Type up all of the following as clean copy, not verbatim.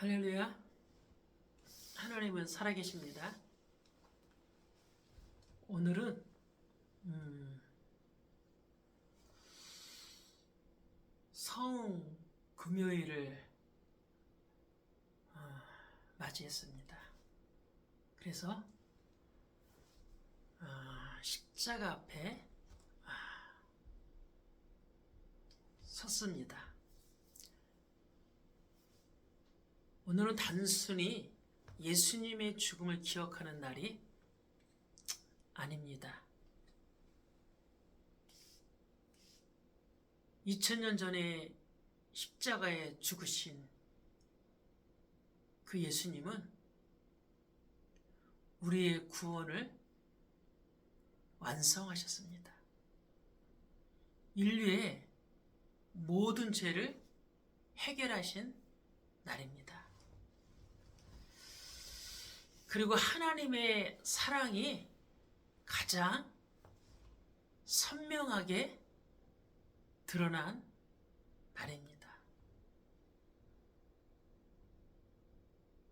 할렐루야. 하나님은 살아계십니다. 오늘은 성 금요일을 맞이했습니다. 그래서 십자가 앞에 섰습니다. 오늘은 단순히 예수님의 죽음을 기억하는 날이 아닙니다. 2000년 전에 십자가에 죽으신 그 예수님은 우리의 구원을 완성하셨습니다. 인류의 모든 죄를 해결하신 날입니다. 그리고 하나님의 사랑이 가장 선명하게 드러난 날입니다.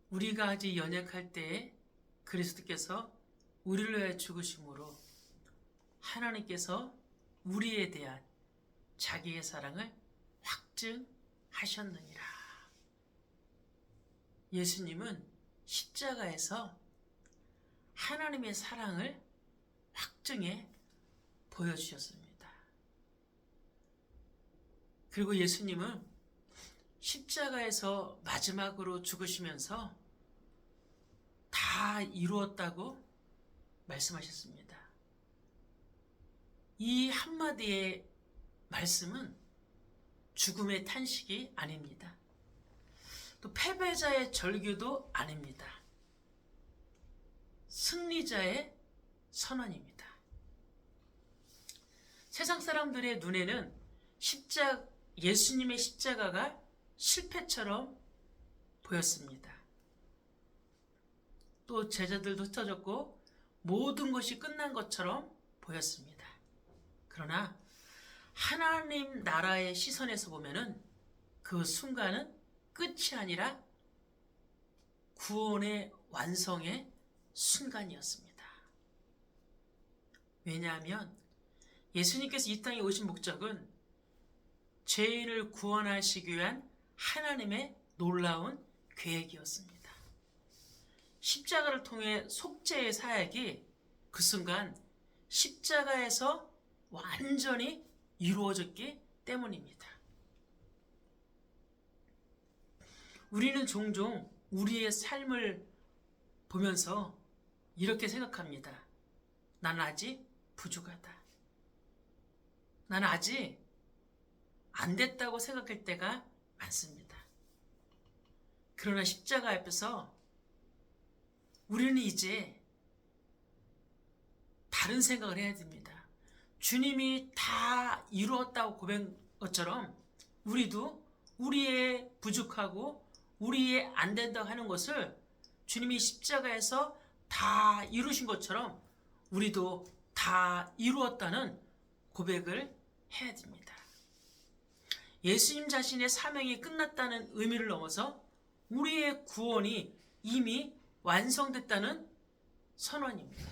우리가 아직 연약할 때에 그리스도께서 우리를 위하여 죽으심으로 하나님께서 우리에 대한 자기의 사랑을 확증하셨느니라. 예수님은 십자가에서 하나님의 사랑을 확증해 보여주셨습니다. 그리고 예수님은 십자가에서 마지막으로 죽으시면서 다 이루었다고 말씀하셨습니다. 이 한마디의 말씀은 죽음의 탄식이 아닙니다. 또 패배자의 절규도 아닙니다. 승리자의 선언입니다. 세상 사람들의 눈에는 예수님의 십자가가 실패처럼 보였습니다. 또 제자들도 흩어졌고 모든 것이 끝난 것처럼 보였습니다. 그러나 하나님 나라의 시선에서 보면은 그 순간은 끝이 아니라 구원의 완성의 순간이었습니다. 왜냐하면 예수님께서 이 땅에 오신 목적은 죄인을 구원하시기 위한 하나님의 놀라운 계획이었습니다. 십자가를 통해 속죄의 사역이 그 순간 십자가에서 완전히 이루어졌기 때문입니다. 우리는 종종 우리의 삶을 보면서 이렇게 생각합니다. 나는 아직 부족하다. 나는 아직 안 됐다고 생각할 때가 많습니다. 그러나 십자가 앞에서 우리는 이제 다른 생각을 해야 됩니다. 주님이 다 이루었다고 고백한 것처럼 우리도 우리의 부족하고 우리의 안 된다고 하는 것을 주님이 십자가에서 다 이루신 것처럼 우리도 다 이루었다는 고백을 해야 됩니다. 예수님 자신의 사명이 끝났다는 의미를 넘어서 우리의 구원이 이미 완성됐다는 선언입니다.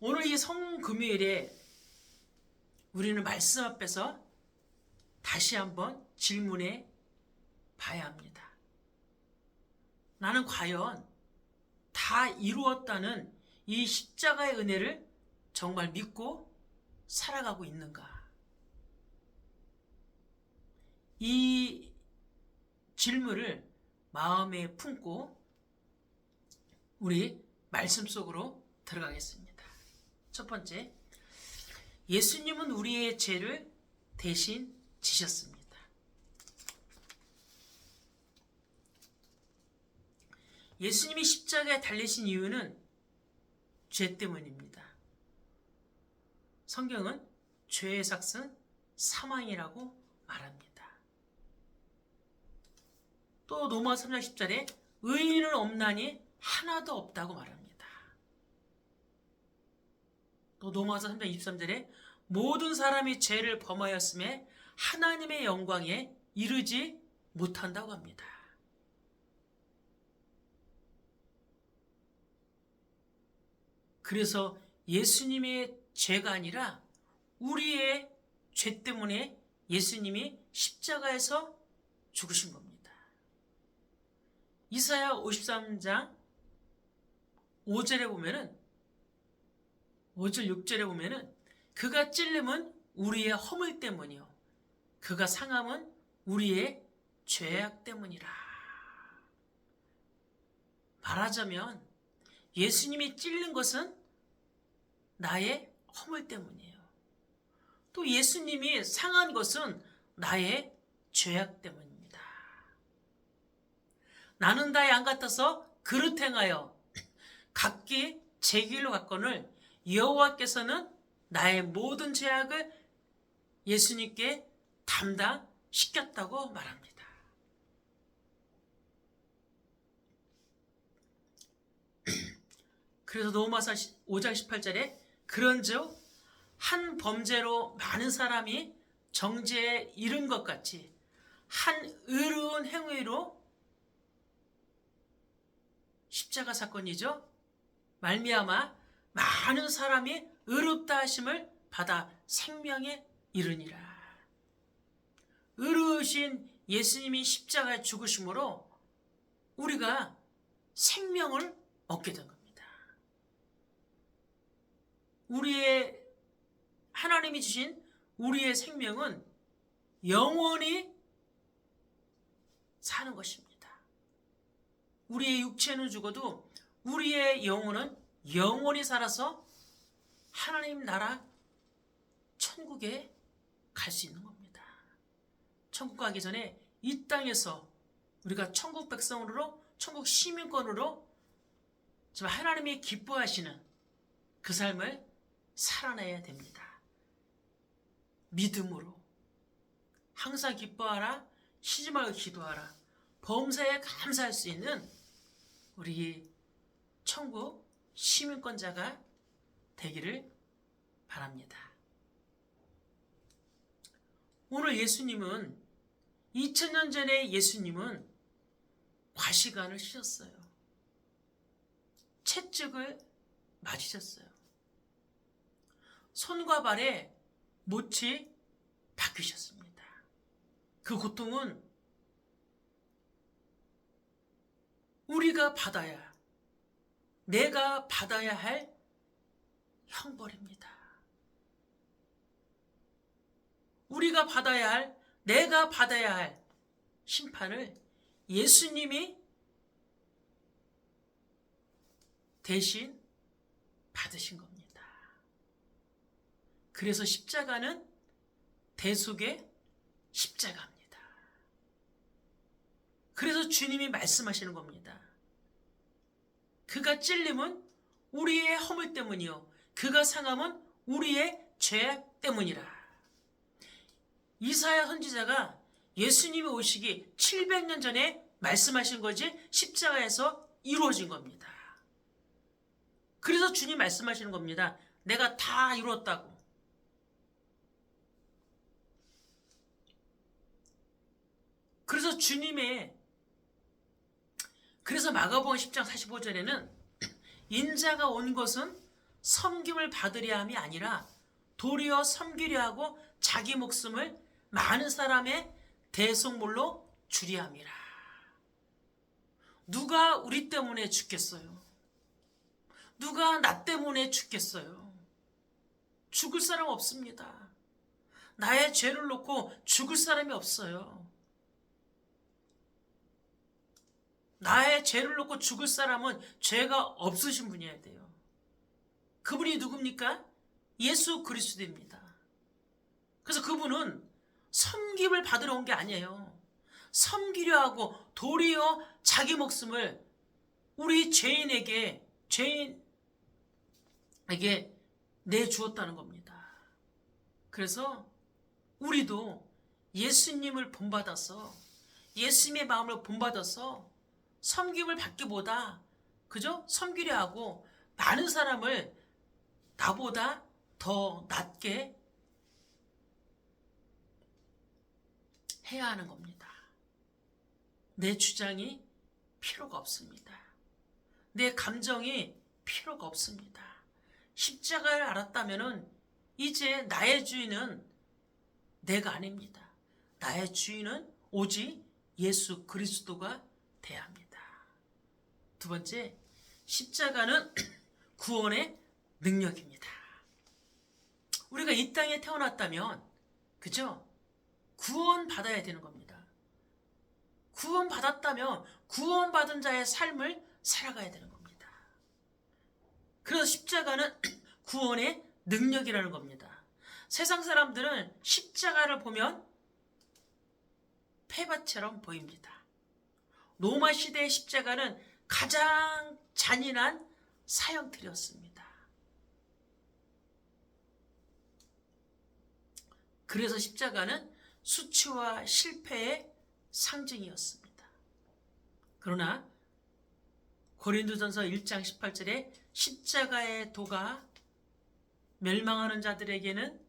오늘 이 성금요일에 우리는 말씀 앞에서 다시 한번 질문해 봐야 합니다. 나는 과연 다 이루었다는 이 십자가의 은혜를 정말 믿고 살아가고 있는가? 이 질문을 마음에 품고 우리 말씀 속으로 들어가겠습니다. 첫 번째, 예수님은 우리의 죄를 대신 지셨습니다. 예수님이 십자가에 달리신 이유는 죄 때문입니다. 성경은 죄의 삭은 사망이라고 말합니다. 또 로마서 3장 10절에 의인은 없나니 하나도 없다고 말합니다. 또 로마서 3장 23절에 모든 사람이 죄를 범하였음에 하나님의 영광에 이르지 못한다고 합니다. 그래서 예수님의 죄가 아니라 우리의 죄 때문에 예수님이 십자가에서 죽으신 겁니다. 이사야 53장 5절에 보면은 5절 6절에 보면은 그가 찔림은 우리의 허물 때문이요 그가 상함은 우리의 죄악 때문이라. 말하자면 예수님이 찔린 것은 나의 허물 때문이에요. 또 예수님이 상한 것은 나의 죄악 때문입니다. 나는 다 양 같아서 그릇 행하여 각기 제 길로 갔거늘 여호와께서는 나의 모든 죄악을 예수님께 담당시켰다고 말합니다. 그래서 로마서 5장 18절에 그런즉 한 범죄로 많은 사람이 정죄에 이른 것 같이 한 의로운 행위로 십자가 사건이죠. 말미암아 많은 사람이 의롭다 하심을 받아 생명에 이르니라. 의로우신 예수님이 십자가에 죽으심으로 우리가 생명을 얻게 된 겁니다. 우리의 하나님이 주신 우리의 생명은 영원히 사는 것입니다. 우리의 육체는 죽어도 우리의 영혼은 영원히 살아서 하나님 나라 천국에 갈 수 있는 겁니다. 천국 가기 전에 이 땅에서 우리가 천국 백성으로 천국 시민권으로 지금 하나님이 기뻐하시는 그 삶을 살아내야 됩니다. 믿음으로 항상 기뻐하라, 쉬지 말고 기도하라, 범사에 감사할 수 있는 우리 천국 시민권자가 되기를 바랍니다. 오늘 예수님은 2000년 전에 예수님은 과시관을 쓰셨어요. 채찍을 맞으셨어요. 손과 발에 못이 박히셨습니다. 그 고통은 우리가 받아야, 내가 받아야 할 형벌입니다. 우리가 받아야 할, 내가 받아야 할 심판을 예수님이 대신 받으신 겁니다. 그래서 십자가는 대속의 십자가입니다. 그래서 주님이 말씀하시는 겁니다. 그가 찔림은 우리의 허물 때문이요 그가 상함은 우리의 죄 때문이라. 이사야 선지자가 예수님이 오시기 700년 전에 말씀하신 것이 십자가에서 이루어진 겁니다. 그래서 주님 말씀하시는 겁니다. 내가 다 이루었다고. 그래서 그래서 마가복음 10장 45절에는 인자가 온 것은 섬김을 받으려 함이 아니라 도리어 섬기려 하고 자기 목숨을 많은 사람의 대속물로 주려 함이라. 누가 우리 때문에 죽겠어요? 누가 나 때문에 죽겠어요? 죽을 사람 없습니다. 나의 죄를 놓고 죽을 사람이 없어요. 나의 죄를 놓고 죽을 사람은 죄가 없으신 분이어야 돼요. 그분이 누굽니까? 예수 그리스도입니다. 그래서 그분은 섬김을 받으러 온 게 아니에요. 섬기려 하고 도리어 자기 목숨을 우리 죄인에게 내주었다는 겁니다. 그래서 우리도 예수님을 본받아서 예수님의 마음을 본받아서 섬김을 받기보다 그저 섬기려 하고 많은 사람을 나보다 더 낮게 해야 하는 겁니다. 내 주장이 필요가 없습니다. 내 감정이 필요가 없습니다. 십자가를 알았다면은 이제 나의 주인은 내가 아닙니다. 나의 주인은 오직 예수 그리스도가 돼야 합니다. 두 번째, 십자가는 구원의 능력입니다. 우리가 이 땅에 태어났다면, 그죠? 구원받아야 되는 겁니다. 구원받았다면 구원받은 자의 삶을 살아가야 되는 겁니다. 그래서 십자가는 구원의 능력이라는 겁니다. 세상 사람들은 십자가를 보면 폐바처럼 보입니다. 로마 시대의 십자가는 가장 잔인한 사형틀이었습니다. 그래서 십자가는 수치와 실패의 상징이었습니다. 그러나 고린도전서 1장 18절에 십자가의 도가 멸망하는 자들에게는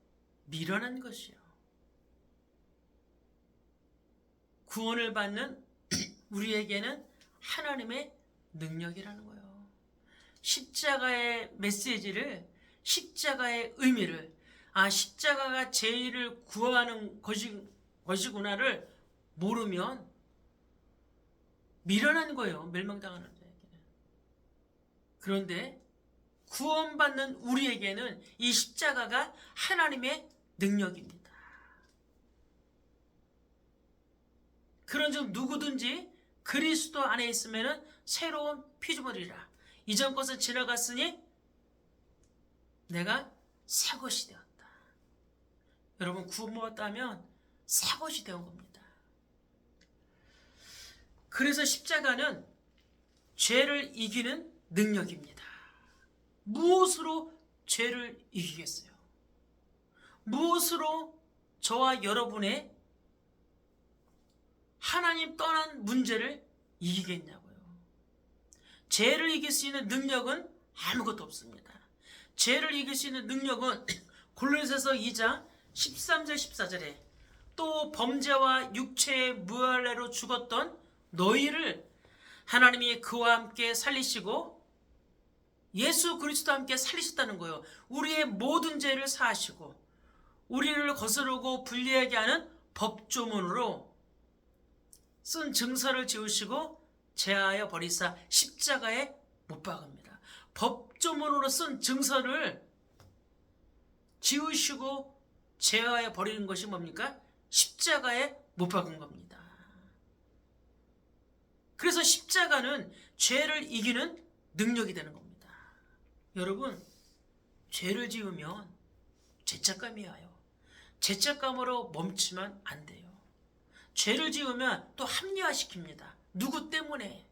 미련한 것이요, 구원을 받는 우리에게는 하나님의 능력이라는 거예요. 십자가의 메시지를, 십자가의 의미를, 십자가가 죄인을 구하는 것이구나를 모르면 미련한 거예요. 멸망당하는 자에게는. 그런데 구원받는 우리에게는 이 십자가가 하나님의 능력입니다. 그런즉 누구든지 그리스도 안에 있으면 새로운 피조물이라. 이전 것은 지나갔으니 내가 새 것이 되었다. 여러분, 구원받았다면 새 것이 되는 겁니다. 그래서 십자가는 죄를 이기는 능력입니다. 무엇으로 죄를 이기겠어요? 무엇으로 저와 여러분의 하나님 떠난 문제를 이기겠냐고요. 죄를 이길 수 있는 능력은 아무것도 없습니다. 죄를 이길 수 있는 능력은 골로새서 2장 13절 14절에 또 범죄와 육체의 무할례로 죽었던 너희를 하나님이 그와 함께 살리시고 예수 그리스도와 함께 살리셨다는 거예요. 우리의 모든 죄를 사하시고 우리를 거스르고 불리하게 하는 법조문으로 쓴 증서를 지우시고 제하여 버리사 십자가에 못 박습니다. 법조문으로 쓴 증서를 지우시고 제하여 버리는 것이 뭡니까? 십자가에 못 박은 겁니다. 그래서 십자가는 죄를 이기는 능력이 되는 겁니다. 여러분, 죄를 지으면 죄책감이 와요. 죄책감으로 멈추면 안 돼요. 죄를 지으면 또 합리화시킵니다. 누구 때문에?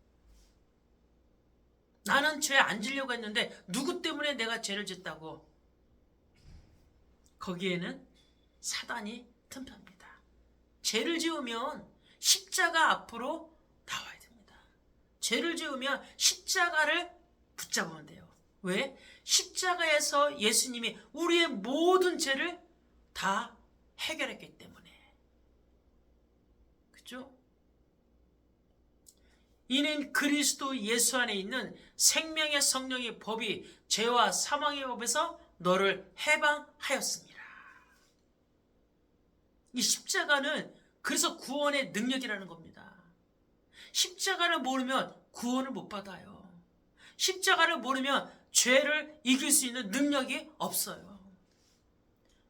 나는 죄 안 지려고 했는데 누구 때문에 내가 죄를 짓다고? 거기에는 사단이 틈탑니다. 죄를 지으면 십자가 앞으로 나와야 됩니다. 죄를 지으면 십자가를 붙잡으면 돼요. 왜? 십자가에서 예수님이 우리의 모든 죄를 다 해결했기 때문에. 그죠? 이는 그리스도 예수 안에 있는 생명의 성령의 법이 죄와 사망의 법에서 너를 해방하였습니다. 이 십자가는 그래서 구원의 능력이라는 겁니다. 십자가를 모르면 구원을 못 받아요. 십자가를 모르면 죄를 이길 수 있는 능력이 없어요.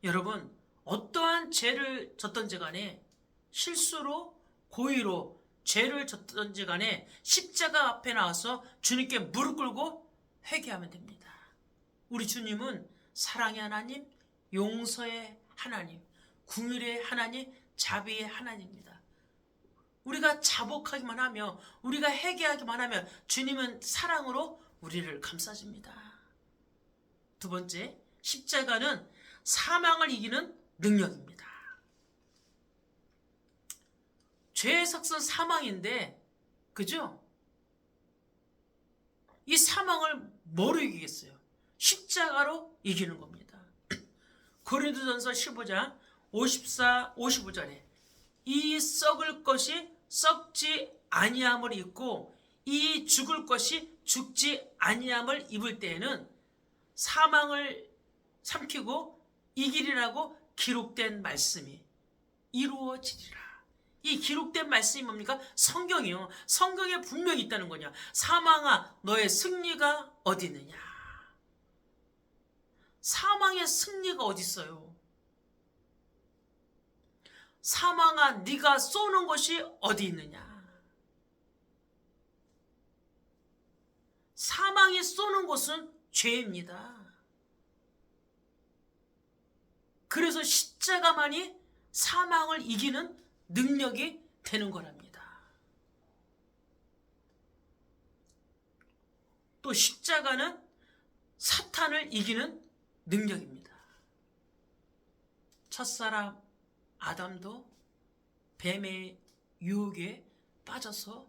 여러분, 어떠한 죄를 졌던지 간에 실수로 고의로 죄를 졌던지 간에 십자가 앞에 나와서 주님께 무릎 꿇고 회개하면 됩니다. 우리 주님은 사랑의 하나님, 용서의 하나님, 긍휼의 하나님, 자비의 하나님입니다. 우리가 자복하기만 하며 우리가 회개하기만 하면 주님은 사랑으로 우리를 감싸줍니다. 두 번째, 십자가는 사망을 이기는 능력입니다. 죄의 삭선 사망인데, 그죠? 이 사망을 뭐로 이기겠어요? 십자가로 이기는 겁니다. 고린도전서 15장 54, 55절에 이 썩을 것이 썩지 아니함을 입고 이 죽을 것이 죽지 아니함을 입을 때에는 사망을 삼키고 이기리라고 기록된 말씀이 이루어지리라. 이 기록된 말씀이 뭡니까? 성경이요. 성경에 분명히 있다는 거냐. 사망아 너의 승리가 어디 있느냐. 사망의 승리가 어디 있어요? 사망아 네가 쏘는 것이 어디 있느냐. 사망이 쏘는 것은 죄입니다. 그래서 십자가만이 사망을 이기는 능력이 되는 거랍니다. 또 십자가는 사탄을 이기는 능력입니다. 첫사람 아담도 뱀의 유혹에 빠져서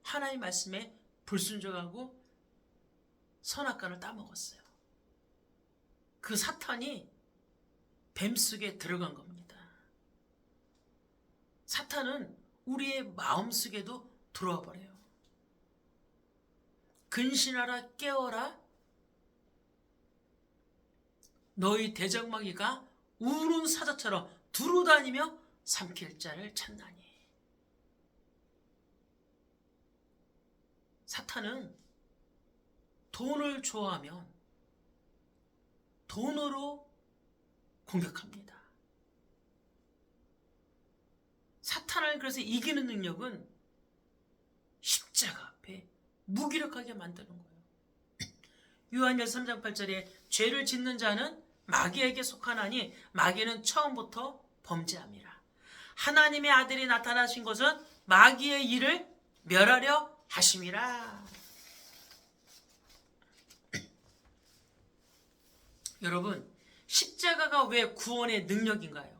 하나님 말씀에 불순종하고 선악과를 따먹었어요. 그 사탄이 뱀 속에 들어간 겁니다. 사탄은 우리의 마음속에도 들어와 버려요. 근신하라 깨어라 너희 대적마귀가 우는 사자처럼 두루다니며 삼킬 자를 찾나니. 사탄은 돈을 좋아하면 돈으로 공격합니다. 사탄을 그래서 이기는 능력은 십자가 앞에 무기력하게 만드는 거예요. 요한일서 3장 8절에 죄를 짓는 자는 마귀에게 속하나니 마귀는 처음부터 범죄함이라. 하나님의 아들이 나타나신 것은 마귀의 일을 멸하려 하심이라. 여러분, 십자가가 왜 구원의 능력인가요?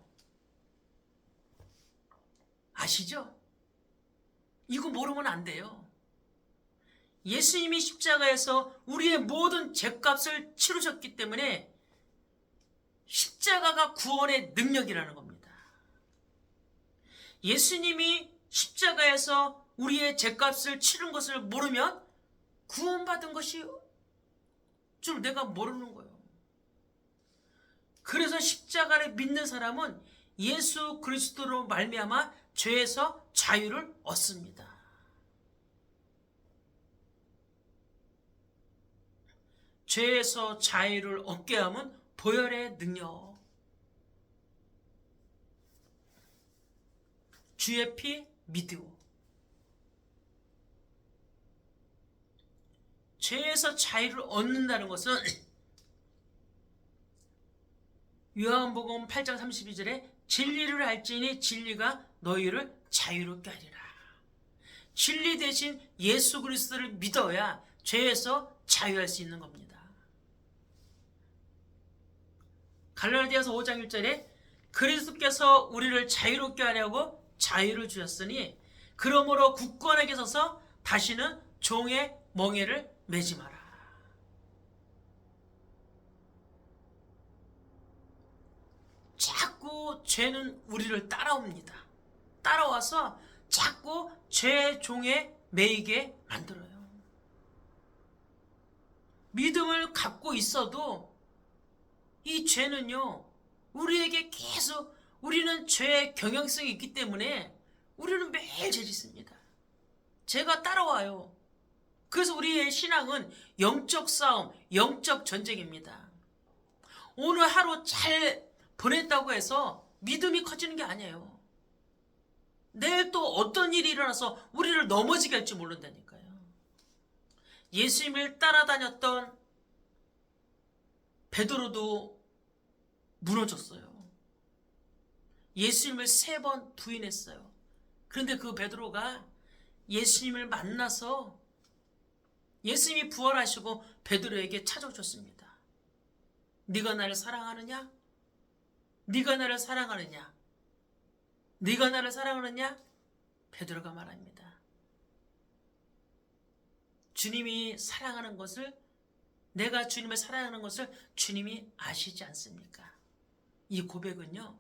아시죠? 이거 모르면 안 돼요. 예수님이 십자가에서 우리의 모든 죄값을 치르셨기 때문에 십자가가 구원의 능력이라는 겁니다. 예수님이 십자가에서 우리의 죄값을 치른 것을 모르면 구원받은 것이 줄 내가 모르는 거예요. 그래서 십자가를 믿는 사람은 예수 그리스도로 말미암아 죄에서 자유를 얻습니다. 죄에서 자유를 얻게 하면 보혈의 능력, 주의 피 믿고 죄에서 자유를 얻는다는 것은 요한복음 8장 32절에 진리를 알지니 진리가 너희를 자유롭게 하리라. 진리 대신 예수 그리스도를 믿어야 죄에서 자유할 수 있는 겁니다. 갈라디아서 5장 1절에 그리스도께서 우리를 자유롭게 하려고 자유를 주셨으니 그러므로 굳건하게 서서 다시는 종의 멍에를 매지 마라. 자꾸 죄는 우리를 따라옵니다. 따라와서 자꾸 죄의 종에 매이게 만들어요. 믿음을 갖고 있어도 이 죄는요, 우리에게 계속, 우리는 죄의 경향성이 있기 때문에 우리는 매일 죄 짓습니다. 죄가 따라와요. 그래서 우리의 신앙은 영적 싸움, 영적 전쟁입니다. 오늘 하루 잘 보냈다고 해서 믿음이 커지는 게 아니에요. 내일 또 어떤 일이 일어나서 우리를 넘어지게 할지 모른다니까요. 예수님을 따라다녔던 베드로도 무너졌어요. 예수님을 3번 부인했어요. 그런데 그 베드로가 예수님을 만나서 예수님이 부활하시고 베드로에게 찾아오셨습니다. 네가 나를 사랑하느냐? 네가 나를 사랑하느냐? 네가 나를 사랑하느냐? 베드로가 말합니다. 주님이 사랑하는 것을, 내가 주님을 사랑하는 것을 주님이 아시지 않습니까? 이 고백은요,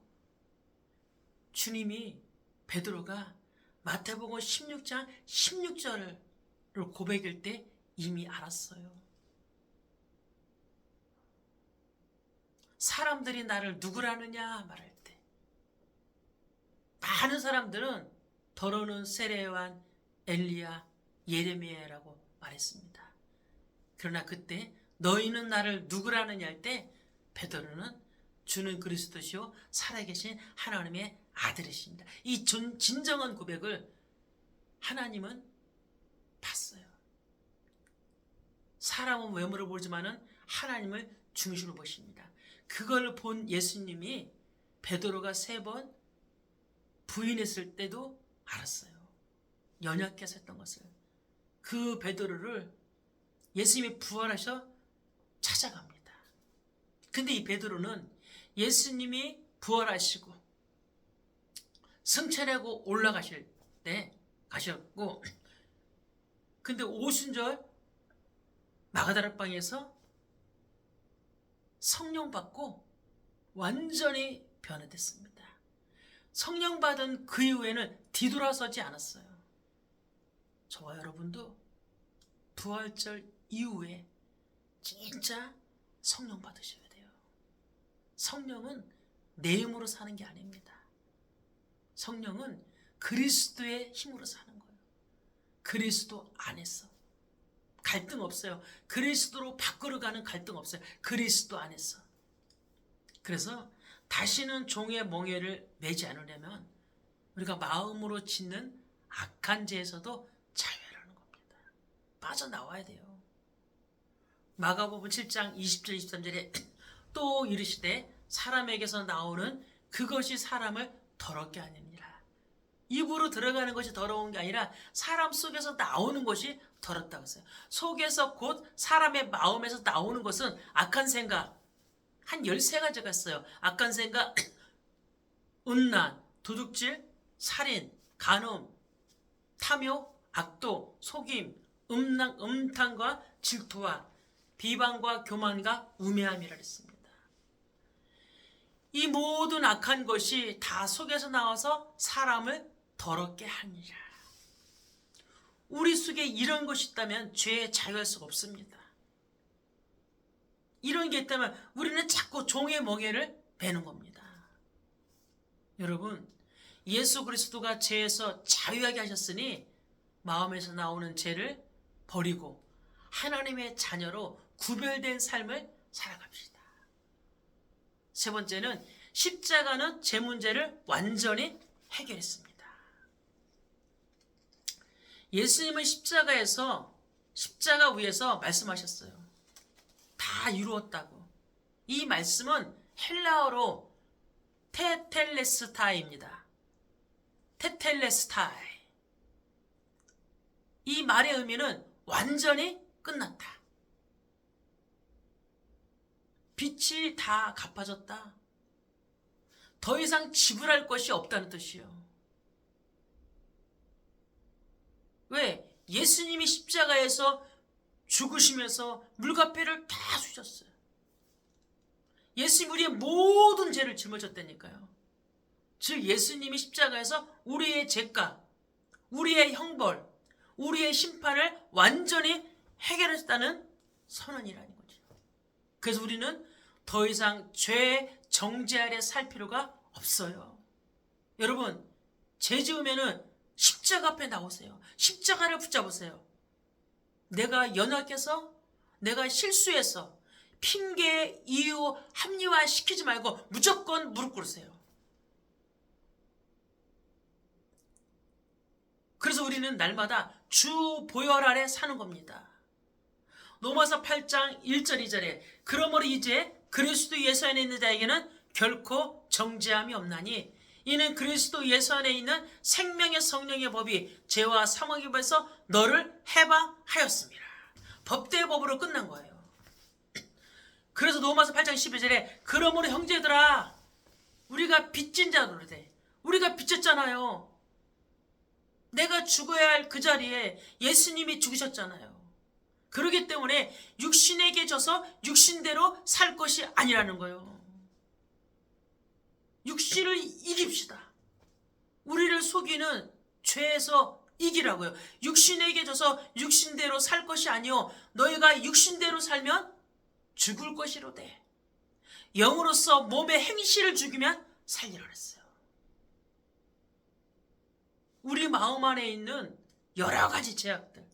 주님이 베드로가 마태복음 16장 16절을 고백일 때 이미 알았어요. 사람들이 나를 누구라느냐 말할 때 많은 사람들은 더러는 세례요한, 엘리야, 예레미야라고 말했습니다. 그러나 그때 너희는 나를 누구라느냐 할 때 베드로는 주는 그리스도시요 살아계신 하나님의 아들이십니다. 이 진정한 고백을 하나님은 봤어요. 사람은 외모를 보지만은 하나님을 중심으로 보십니다. 그걸 본 예수님이 베드로가 3번 부인했을 때도 알았어요. 연약해서 했던 것을. 그 베드로를 예수님이 부활하셔 찾아갑니다. 근데 이 베드로는 예수님이 부활하시고 승천하고 올라가실 때 가셨고, 근데 오순절 마가다라방에서 성령 받고 완전히 변화됐습니다. 성령 받은 그 이후에는 뒤돌아서지 않았어요. 저와 여러분도 부활절 이후에 진짜 성령 받으셔야 돼요. 성령은 내 힘으로 사는 게 아닙니다. 성령은 그리스도의 힘으로 사는 거예요. 그리스도 안에서. 갈등 없어요. 그리스도로 밖으로 가는 갈등 없어요. 그리스도 안에서. 그래서 다시는 종의 멍에를 매지 않으려면 우리가 마음으로 짓는 악한 죄에서도 자유하라는 겁니다. 빠져나와야 돼요. 마가복음 7장 20절 23절에 또 이르시되 사람에게서 나오는 그것이 사람을 더럽게 하느니라. 입으로 들어가는 것이 더러운 게 아니라 사람 속에서 나오는 것이 더럽다고 했어요. 속에서 곧 사람의 마음에서 나오는 것은 악한 생각 한 13가지가 있어요. 악한 생각, 음란, 도둑질, 살인, 간음, 탐욕, 악도, 속임, 음탕과 질투와 비방과 교만과 우매함이라 했습니다. 이 모든 악한 것이 다 속에서 나와서 사람을 더럽게 하니라. 우리 속에 이런 것이 있다면 죄에 자유할 수가 없습니다. 이런 게 있다면 우리는 자꾸 종의 멍에를 베는 겁니다. 여러분, 예수 그리스도가 죄에서 자유하게 하셨으니 마음에서 나오는 죄를 버리고 하나님의 자녀로 구별된 삶을 살아갑시다. 3번째는 십자가는 죄 문제를 완전히 해결했습니다. 예수님은 십자가 위에서 말씀하셨어요. 다 이루었다고. 이 말씀은 헬라어로 테텔레스타이입니다. 테텔레스타이. 이 말의 의미는 완전히 끝났다. 빚이 다 갚아졌다. 더 이상 지불할 것이 없다는 뜻이요. 왜? 예수님이 십자가에서 죽으시면서 물값배를 다 주셨어요. 예수님 우리의 모든 죄를 짊어졌다니까요. 즉 예수님이 십자가에서 우리의 죄값, 우리의 형벌, 우리의 심판을 완전히 해결했다는 선언이라는 거죠. 그래서 우리는 더 이상 죄의 정죄 아래 살 필요가 없어요. 여러분, 죄 지으면은 십자가 앞에 나오세요. 십자가를 붙잡으세요. 내가 연약해서, 내가 실수해서 핑계, 이유, 합리화 시키지 말고 무조건 무릎 꿇으세요. 그래서 우리는 날마다 주 보혈 아래 사는 겁니다. 로마서 8장 1절 2절에 그러므로 이제 그리스도 예수 안에 있는 자에게는 결코 정죄함이 없나니 이는 그리스도 예수 안에 있는 생명의 성령의 법이 죄와 사망의 법에서 너를 해방하였습니다. 법대의 법으로 끝난 거예요. 그래서 로마서 8장 12절에 그러므로 형제들아 우리가 빚진 자로 돼. 우리가 빚졌잖아요. 내가 죽어야 할 그 자리에 예수님이 죽으셨잖아요. 그렇기 때문에 육신에게 져서 육신대로 살 것이 아니라는 거예요. 육신을 이깁시다. 우리를 속이는 죄에서 이기라고요. 육신에게 져서 육신대로 살 것이 아니요 너희가 육신대로 살면 죽을 것이로되 영으로서 몸의 행실을 죽이면 살리라 그랬어요. 우리 마음 안에 있는 여러 가지 죄악들,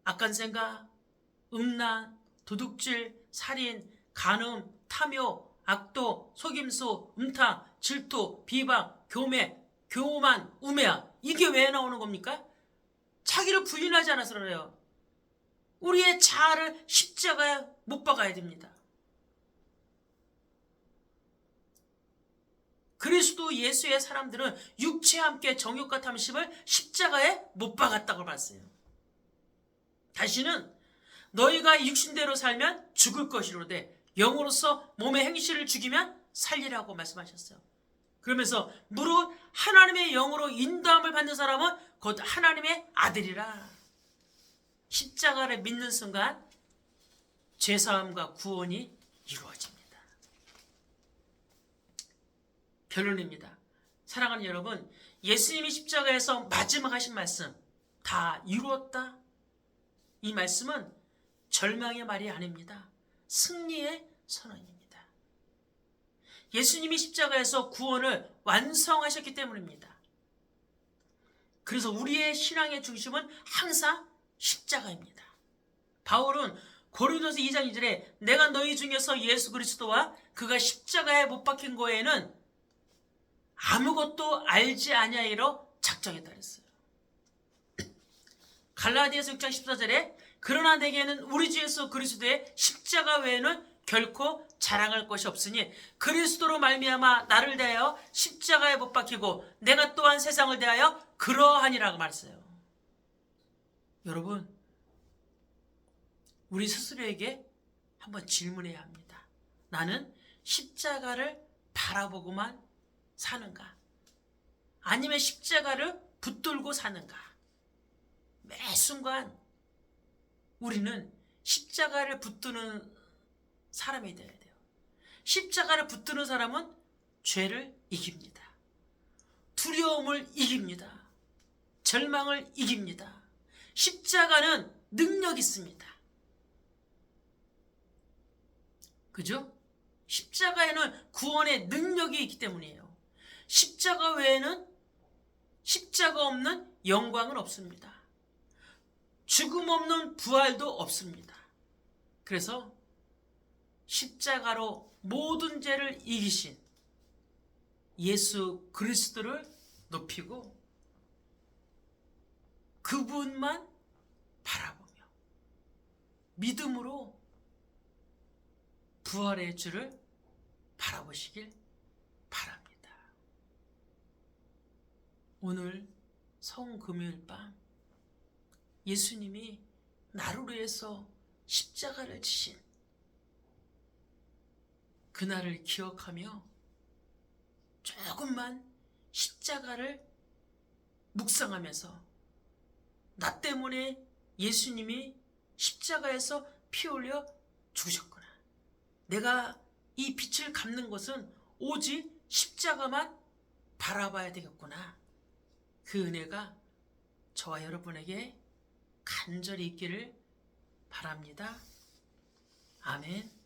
악한 생각, 음란, 도둑질, 살인, 간음, 탐욕, 악도, 속임수, 음탕, 질투, 비방, 교매, 교만, 우매야, 이게 왜 나오는 겁니까? 자기를 부인하지 않아서 그래요. 우리의 자아를 십자가에 못 박아야 됩니다. 그리스도 예수의 사람들은 육체와 함께 정욕과 탐심을 십자가에 못 박았다고 봤어요. 다시는 너희가 육신대로 살면 죽을 것이로되 영으로서 몸의 행실을 죽이면 살리라고 말씀하셨어요. 그러면서 무릇 하나님의 영으로 인도함을 받는 사람은 곧 하나님의 아들이라. 십자가를 믿는 순간 죄사함과 구원이 이루어집니다. 결론입니다. 사랑하는 여러분, 예수님이 십자가에서 마지막 하신 말씀 다 이루었다. 이 말씀은 절망의 말이 아닙니다. 승리의 선언입니다. 예수님이 십자가에서 구원을 완성하셨기 때문입니다. 그래서 우리의 신앙의 중심은 항상 십자가입니다. 바울은 고린도서 2장 2절에 내가 너희 중에서 예수 그리스도와 그가 십자가에 못 박힌 거에는 아무것도 알지 아니하리로 작정했다 그랬어요. 갈라디아서 6장 14절에 그러나 내게는 우리 주 예수 그리스도의 십자가 외에는 결코 자랑할 것이 없으니 그리스도로 말미암아 나를 대하여 십자가에 못 박히고 내가 또한 세상을 대하여 그러하니라고 말했어요. 여러분, 우리 스스로에게 한번 질문해야 합니다. 나는 십자가를 바라보고만 사는가? 아니면 십자가를 붙들고 사는가? 매 순간 우리는 십자가를 붙드는 사람이 되어야 돼요. 십자가를 붙드는 사람은 죄를 이깁니다. 두려움을 이깁니다. 절망을 이깁니다. 십자가는 능력 있습니다. 그죠? 십자가에는 구원의 능력이 있기 때문이에요. 십자가 외에는 십자가 없는 영광은 없습니다. 죽음 없는 부활도 없습니다. 그래서 십자가로 모든 죄를 이기신 예수 그리스도를 높이고 그분만 바라보며 믿음으로 부활의 주를 바라보시길 바랍니다. 오늘 성금요일 밤 예수님이 나를 위해서 십자가를 지신 그날을 기억하며 조금만 십자가를 묵상하면서 나 때문에 예수님이 십자가에서 피 흘려 죽으셨구나. 내가 이 빛을 갚는 것은 오직 십자가만 바라봐야 되겠구나. 그 은혜가 저와 여러분에게 간절히 있기를 바랍니다. 아멘.